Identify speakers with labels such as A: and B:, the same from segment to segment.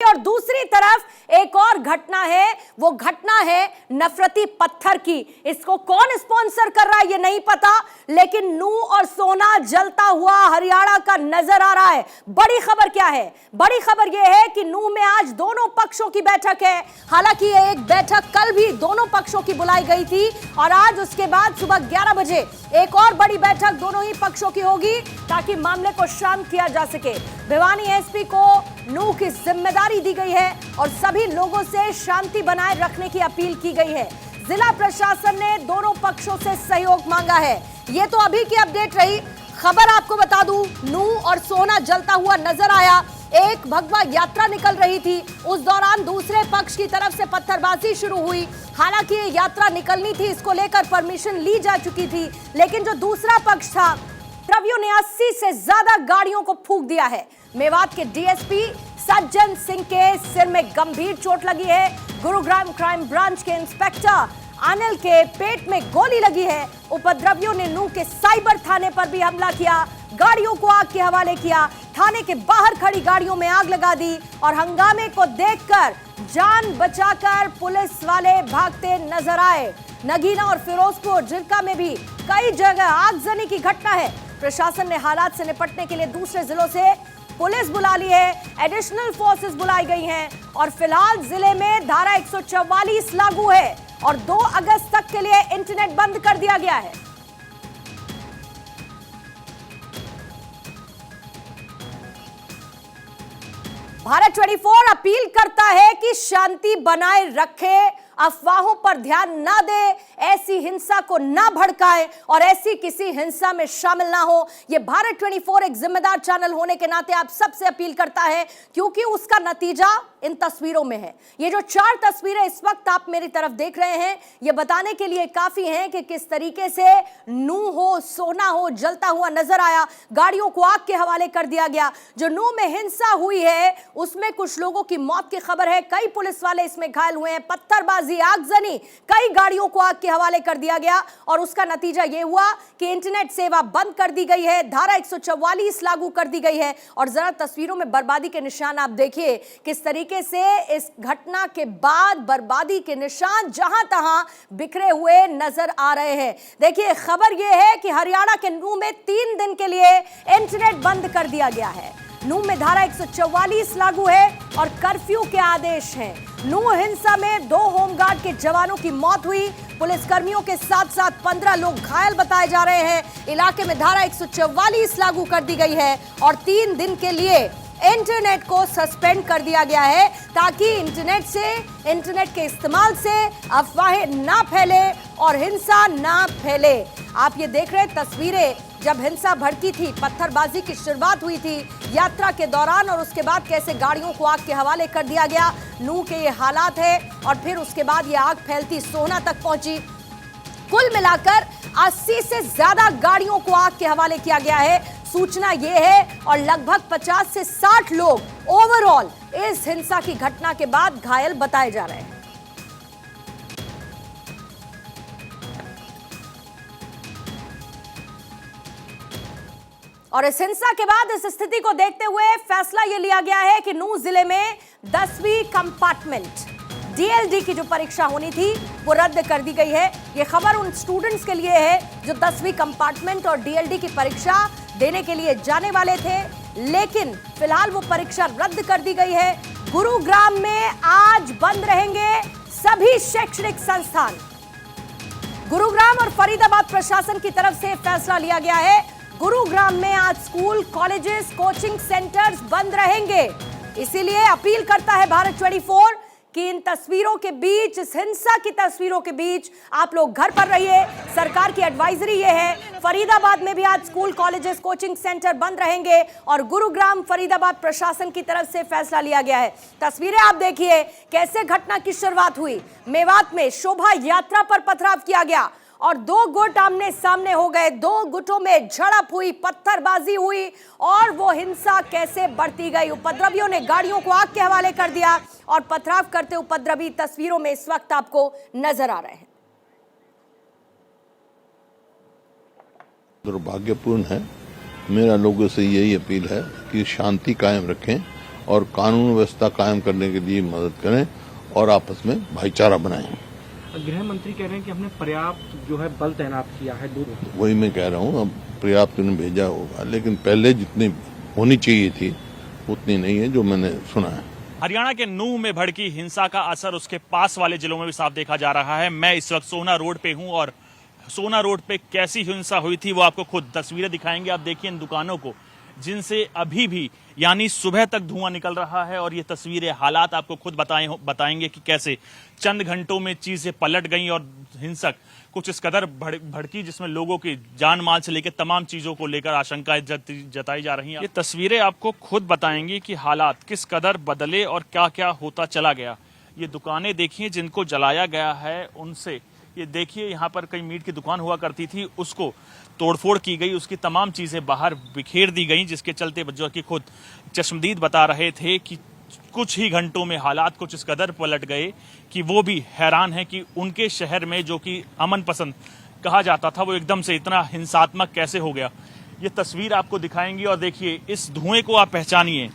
A: और दूसरी तरफ एक और घटना है, वो घटना है नफरती पत्थर की। इसको कौन स्पॉन्सर कर रहा है ये नहीं पता, लेकिन नूह और सोना जलता हुआ हरियाणा का नजर आ रहा है। बड़ी खबर क्या है? बड़ी खबर यह है कि नूह में आज दोनों पक्षों की बैठक है। हालांकि ये एक बैठक कल भी दोनों पक्षों की बुलाई गई थी और आज उसके बाद सुबह 11 बजे एक और बड़ी बैठक दोनों ही पक्षों की होगी ताकि मामले को शांत किया जा सके। भिवानी एसपी को नूह की जिम्मेदारी दी गई है और सभी लोगों से शांति बनाए रखने की अपील की गई है। जिला प्रशासन ने दोनों पक्षों से सहयोग मांगा है। ये तो अभी की अपडेट रही। खबर आपको बता दूं, नूह और सोना जलता हुआ नजर आया। एक भगवा यात्रा निकल रही थी, उस दौरान दूसरे पक्ष की तरफ से पत्थरबाजी शुरू हुई। हालांकि ये यात्रा निकलनी थी, इसको लेकर परमिशन ली जा चुकी थी, लेकिन जो दूसरा पक्ष था द्रव्यों ने 80 से ज्यादा गाड़ियों को फूंक दिया है। मेवात के डीएसपी सज्जन सिंह के सिर में गंभीर चोट लगी है। गुरुग्राम क्राइम ब्रांच के इंस्पेक्टर अनिल के पेट में गोली लगी है। उपद्रवियों ने नूह के साइबर थाने पर भी हमला किया, गाड़ियों को आग के हवाले किया, थाने के बाहर खड़ी गाड़ियों में आग लगा दी और हंगामे को देखकर जान बचाकर पुलिस वाले भागते नजर आए। नगीना और फिरोजपुर जिरका में भी कई जगह आगजनी की घटना है। प्रशासन ने हालात से निपटने के लिए दूसरे जिलों से पुलिस बुला ली है, एडिशनल फोर्सेस बुलाई गई हैं और फिलहाल जिले में धारा 144 लागू है और 2 अगस्त तक के लिए इंटरनेट बंद कर दिया गया है। भारत 24 अपील करता है कि शांति बनाए रखे, अफवाहों पर ध्यान ना दे, ऐसी हिंसा को ना भड़काए और ऐसी किसी हिंसा में शामिल ना हो। यह भारत 24 एक जिम्मेदार चैनल होने के नाते आप सबसे अपील करता है, क्योंकि उसका नतीजा इन तस्वीरों में है। ये जो 4 तस्वीरें इस वक्त आप मेरी तरफ देख रहे हैं, ये बताने के लिए काफी हैं कि किस तरीके से नूह हो सोना हो जलता हुआ नजर आया, गाड़ियों को आग के हवाले कर दिया गया। जो नूह में हिंसा हुई है उसमें कुछ लोगों की मौत की खबर है, कई पुलिस वाले इसमें घायल हुए हैं। पत्थरबाजी, आगजनी, कई गाड़ियों को आग के हवाले कर दिया गया और उसका नतीजा यह हुआ कि इंटरनेट सेवा बंद कर दी गई है, धारा 144 लागू कर दी गई है। और जरा तस्वीरों में बर्बादी के निशान आप देखिए, किस तरीके से इस घटना के बाद बर्बादी के निशान जहां तहां बिखरे हुए नजर आ रहे हैं। देखिए, खबर यह है कि हरियाणा के नूह में 3 दिन के लिए इंटरनेट बंद कर दिया गया है। नूह में धारा 144 लागू है और कर्फ्यू के आदेश हैं। नूह हिंसा में 2 होमगार्ड के जवानों की मौत हुई, पुलिसकर्मियों के साथ साथ 15 लोग घायल बताए जा रहे हैं। इलाके में धारा 144 लागू कर दी गई है और 3 दिन के लिए इंटरनेट को सस्पेंड कर दिया गया है ताकि इंटरनेट के इस्तेमाल से अफवाहें ना फैले और हिंसा ना फैले। आप ये देख रहे हैं तस्वीरें, जब हिंसा भड़की थी, पत्थरबाजी की शुरुआत हुई थी यात्रा के दौरान और उसके बाद कैसे गाड़ियों को आग के हवाले कर दिया गया। नूह के ये हालात है और फिर उसके बाद ये आग फैलती सोना तक पहुंची। कुल मिलाकर 80 से ज्यादा गाड़ियों को आग के हवाले किया गया है, सूचना यह है, और लगभग 50 से 60 लोग ओवरऑल इस हिंसा की घटना के बाद घायल बताए जा रहे हैं। और इस हिंसा के बाद इस स्थिति को देखते हुए फैसला यह लिया गया है कि नूह जिले में 10वीं कंपार्टमेंट डीएलडी की जो परीक्षा होनी थी वो रद्द कर दी गई है। यह खबर उन स्टूडेंट्स के लिए है जो 10वीं कंपार्टमेंट और डीएलडी की परीक्षा देने के लिए जाने वाले थे, लेकिन फिलहाल वो परीक्षा रद्द कर दी गई है। गुरुग्राम में आज बंद रहेंगे सभी शैक्षणिक संस्थान। गुरुग्राम और फरीदाबाद प्रशासन की तरफ से फैसला लिया गया है, गुरुग्राम में आज स्कूल, कॉलेजेस, कोचिंग सेंटर्स बंद रहेंगे। इसीलिए अपील करता है भारत 24 कि इन तस्वीरों के बीच, इस हिंसा की तस्वीरों के बीच आप लोग घर पर रहिए। सरकार की एडवाइजरी ये है। फरीदाबाद में भी आज स्कूल, कॉलेजेस, कोचिंग सेंटर बंद रहेंगे और गुरुग्राम, फरीदाबाद प्रशासन की तरफ से फैसला लिया गया है। तस्वीरें आप देखिए कैसे घटना की शुरुआत हुई। मेवात में शोभा यात्रा पर पथराव किया गया और 2 गुट आमने सामने हो गए, 2 गुटों में झड़प हुई, पत्थरबाजी हुई और वो हिंसा कैसे बढ़ती गई। उपद्रवियों ने गाड़ियों को आग के हवाले कर दिया और पथराव करते उपद्रवी तस्वीरों में इस वक्त आपको नजर आ रहे हैं।
B: दुर्भाग्यपूर्ण है। मेरा लोगों से यही अपील है कि शांति कायम रखें और कानून व्यवस्था कायम करने के लिए मदद करें और आपस में भाईचारा बनाएं।
C: गृह मंत्री कह रहे हैं कि हमने पर्याप्त जो है बल तैनात किया है।
B: वही मैं कह रहा हूँ, अब पर्याप्त उन्हें भेजा होगा, लेकिन पहले जितनी होनी चाहिए थी उतनी नहीं है जो मैंने सुना है।
D: हरियाणा के नूंह में भड़की हिंसा का असर उसके पास वाले जिलों में भी साफ देखा जा रहा है। मैं इस वक्त सोना रोड पे हूं और सोना रोड पे कैसी हिंसा हुई थी वो आपको खुद तस्वीरें दिखाएंगे। आप देखिए इन दुकानों को जिनसे अभी भी यानी सुबह तक धुआं निकल रहा है और ये तस्वीरें हालात आपको खुद बताएंगे कि कैसे चंद घंटों में चीजें पलट गई और हिंसक कुछ इस कदर भड़की जिसमें लोगों की जान माल से लेकर तमाम चीजों को लेकर आशंकाएं जताई जा रही हैं। ये तस्वीरें आपको खुद बताएंगी कि हालात किस कदर बदले और क्या क्या होता चला गया। ये दुकानें देखिए जिनको जलाया गया है, उनसे ये देखिए यहाँ पर कई मीट की दुकान हुआ करती थी, उसको तोड़फोड़ की गई, उसकी तमाम चीजें बाहर बिखेर दी गई, जिसके चलते जो कि खुद चश्मदीद बता रहे थे कि कुछ ही घंटों में हालात कुछ इस कदर पलट गए कि वो भी हैरान है कि उनके शहर में जो कि अमन पसंद कहा जाता था वो एकदम से इतना हिंसात्मक कैसे हो गया। ये तस्वीर आपको दिखाएंगी और देखिए इस धुएं को आप पहचानिए।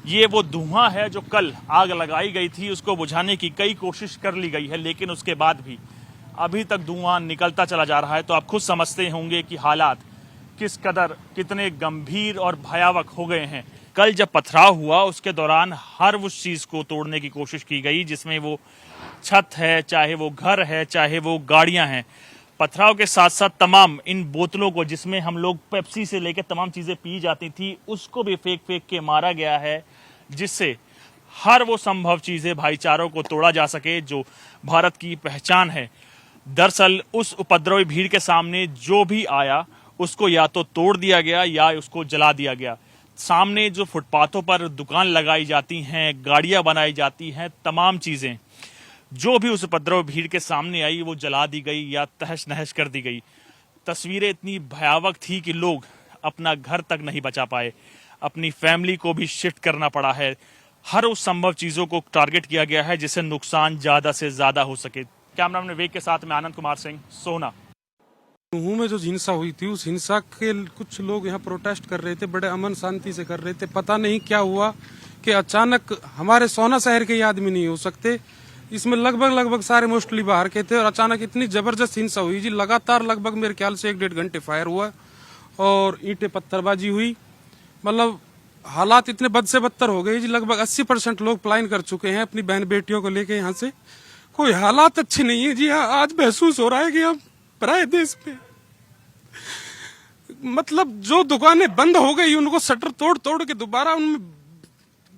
D: ये वो धुआं है जो कल आग लगाई गई थी, उसको बुझाने की कई कोशिश कर ली गई है, लेकिन उसके बाद भी अभी तक धुआं निकलता चला जा रहा है। तो आप खुद समझते होंगे कि हालात किस कदर कितने गंभीर और भयावह हो गए हैं। कल जब पथराव हुआ उसके दौरान हर उस चीज को तोड़ने की कोशिश की गई जिसमें वो छत है, चाहे वो घर है, चाहे वो गाड़ियां हैं। पथराव के साथ साथ तमाम इन बोतलों को जिसमें हम लोग पेप्सी से लेकर तमाम चीजें पी जाती थी उसको भी फेंक फेंक के मारा गया है, जिससे हर वो संभव चीजें भाईचारों को तोड़ा जा सके जो भारत की पहचान है। दरअसल उस उपद्रवी भीड़ के सामने जो भी आया उसको या तो तोड़ दिया गया या उसको जला दिया गया। सामने जो फुटपाथों पर दुकान लगाई जाती हैं, गाड़ियां बनाई जाती हैं, तमाम चीजें जो भी उस उपद्रव भीड़ के सामने आई वो जला दी गई या तहस नहस कर दी गई। तस्वीरें इतनी भयावह थी कि लोग अपना घर तक नहीं बचा पाए, अपनी फैमिली को भी शिफ्ट करना पड़ा है। हर उस संभव चीजों को टारगेट किया गया है जिससे नुकसान ज्यादा से ज्यादा हो सके। कैमरामैन विवेक के साथ में आनंद कुमार सिंह, सोना।
E: नूंह में जो हिंसा हुई थी उस हिंसा के कुछ लोग यहाँ प्रोटेस्ट कर रहे थे, बड़े अमन शांति से कर रहे थे। पता नहीं क्या हुआ कि अचानक हमारे सोना शहर के ये आदमी नहीं हो सकते, इसमें लगभग सारे मोस्टली बाहर के थे और अचानक इतनी जबरदस्त हिंसा हुई जी। लगातार लगभग मेरे ख्याल से 1-1.5 घंटे फायर हुआ और ईंटें पत्थरबाजी हुई। मतलब हालात इतने बद से बदतर हो गए जी। लगभग 80% लोग पलायन कर चुके हैं अपनी बहन बेटियों को लेके यहाँ से। कोई हालात अच्छे नहीं है जी। हाँ, आज महसूस हो रहा है कि हम पराए देश पे, मतलब जो दुकानें बंद हो गई उनको शटर तोड़ के दोबारा उनमें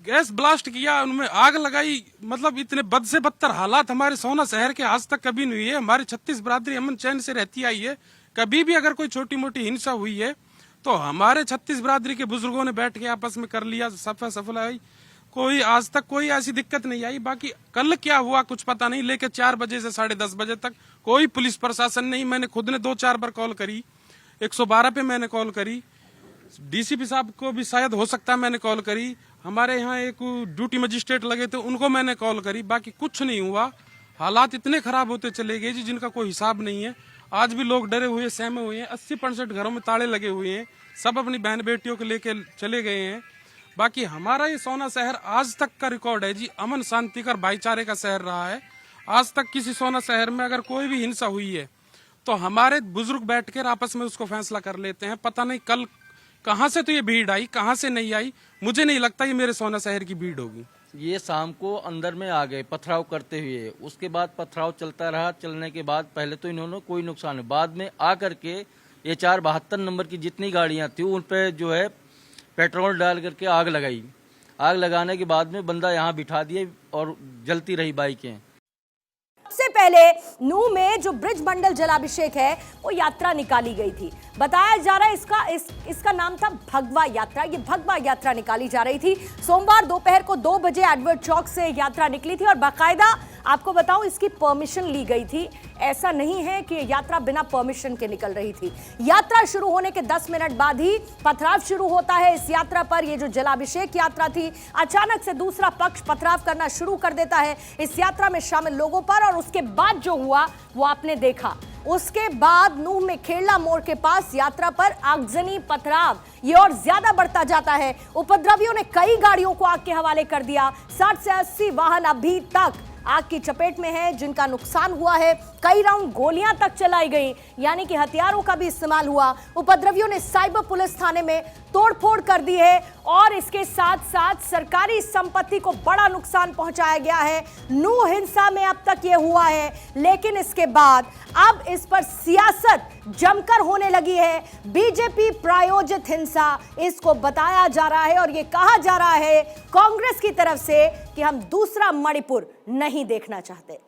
E: गैस ब्लास्ट किया, उनमें आग लगाई। मतलब इतने बद से बदतर हालात हमारे सोना शहर के आज तक कभी नहीं हुई है। हमारी 36 बरादरी अमन चैन से रहती आई है। कभी भी अगर कोई छोटी मोटी हिंसा हुई है तो हमारे 36 बरादरी के बुजुर्गों ने बैठ के आपस में कर लिया, सफल आई। कोई आज तक कोई ऐसी दिक्कत नहीं आई। बाकी कल क्या हुआ कुछ पता नहीं, लेके 4 बजे से 10:30 बजे तक कोई पुलिस प्रशासन नहीं। मैंने खुद ने 2-4 बार कॉल करी, 112 पे मैंने कॉल करी, डीसीपी साहब को भी शायद हो सकता है मैंने कॉल करी, हमारे यहाँ एक ड्यूटी मजिस्ट्रेट लगे थे उनको मैंने कॉल करी। बाकी कुछ नहीं हुआ। हालात इतने खराब होते चले गए जी जिनका कोई हिसाब नहीं है। आज भी लोग डरे हुए सहमे हुए हैं। 80% घरों में ताले लगे हुए हैं, सब अपनी बहन बेटियों को लेके चले गए हैं। बाकी हमारा ये सोना शहर आज तक का रिकॉर्ड है जी, अमन शांति का भाईचारे का शहर रहा है। आज तक किसी सोना शहर में अगर कोई भी हिंसा हुई है तो हमारे बुजुर्ग बैठकर आपस में उसको फैसला कर लेते हैं। पता नहीं कल कहां से तो ये भीड़ आई, कहां से नहीं आई। मुझे नहीं लगता ये मेरे सोना शहर की भीड़ होगी।
F: ये शाम को अंदर में आ गए पथराव करते हुए, उसके बाद पथराव चलता रहा। चलने के बाद पहले तो इन्होंने कोई नुकसान नहीं, बाद में आ करके ये 472 नंबर की जितनी गाड़ियां थी उन पे जो है पेट्रोल डाल करके आग लगाई। आग लगाने के बाद में बंदा यहाँ बिठा दिए और जलती रही बाइकें।
A: सबसे पहले नूंह में जो ब्रिज मंडल जलाभिषेक है वो यात्रा निकाली गई थी। बताया जा रहा है इसका नाम था भगवा यात्रा। ये भगवा यात्रा निकाली जा रही थी। सोमवार दोपहर को 2 बजे एडवर्ड चौक से यात्रा निकली थी और बाकायदा आपको बताऊं इसकी परमिशन ली गई थी। ऐसा नहीं है कि यात्रा बिना परमिशन के निकल रही थी। यात्रा शुरू होने के 10 मिनट बाद ही पथराव शुरू होता है इस यात्रा पर। ये जो जलाभिषेक यात्रा थी, अचानक से दूसरा पक्ष पथराव करना शुरू कर देता है इस यात्रा में शामिल लोगों पर और उसके बाद जो हुआ वो आपने देखा। उसके बाद नूह में खेड़ला मोड़ के पास यात्रा पर आगजनी पथराव ये और ज्यादा बढ़ता जाता है। उपद्रवियों ने कई गाड़ियों को आग के हवाले कर दिया। 60 से 80 वाहन अभी तक आग की चपेट में है, जिनका नुकसान हुआ है। कई राउंड गोलियां तक चलाई गई, यानी कि हथियारों का भी इस्तेमाल हुआ। उपद्रवियों ने साइबर पुलिस थाने में तोड़फोड़ कर दी है और इसके साथ साथ सरकारी संपत्ति को बड़ा नुकसान पहुंचाया गया है। नूह हिंसा में अब तक यह हुआ है, लेकिन इसके बाद अब इस पर सियासत जमकर होने लगी है। बीजेपी प्रायोजित हिंसा इसको बताया जा रहा है और यह कहा जा रहा है कांग्रेस की तरफ से कि हम दूसरा मणिपुर नहीं देखना चाहते।